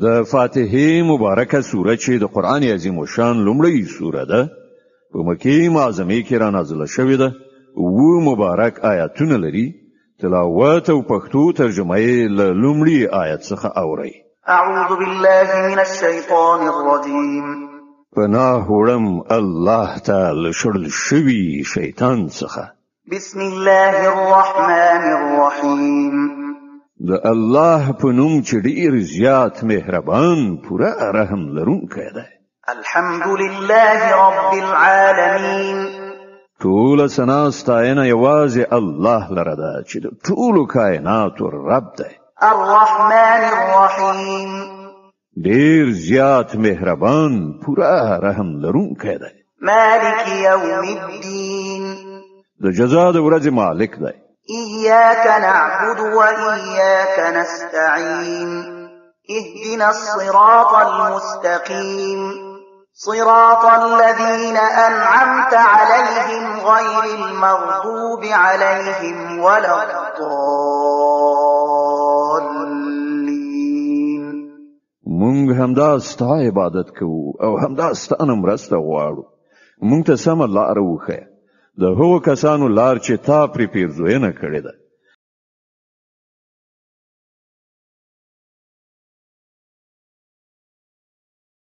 د فاتحه مبارکه سوره چې د قران عظیم شان لومړی سوره ده په مکه معظمه کې را نازله شوې ده او مبارک آیاتونه لري. تلاوت او پښتو ترجمه یې له لومړي آیت څخه اوري. اعوذ بالله من الشیطان الرجیم. پناه وړم الله تعالی شړل شوی شیطان څخه. بسم الله الرحمن الرحیم. د الله په نوم چې ډیر زیات مهربان پوره رحم لرونکی دی. الحمد لله رب العالمین. ټول ثنا ستاینه یوازې الله لره ده چې د ټولو کائناتو رب دی. الرحمن الرحیم. ډیر زیات مهربان پوره رحم لرونکی دی. مالک یوم الدین. د جزا د ورځې مالک دی. إياك نعبد وإياك نستعين اهدنا الصراط المستقيم صراط الذين أنعمت عليهم غير المغضوب عليهم ولا الضالين. مونږ همدا ستا عبادت کوو او همدا ستانه مرسته غواړو. مونږ ته سم لار وښیه. د هغو کسانو لار چې تا پرې پیرزوینه کړې ده.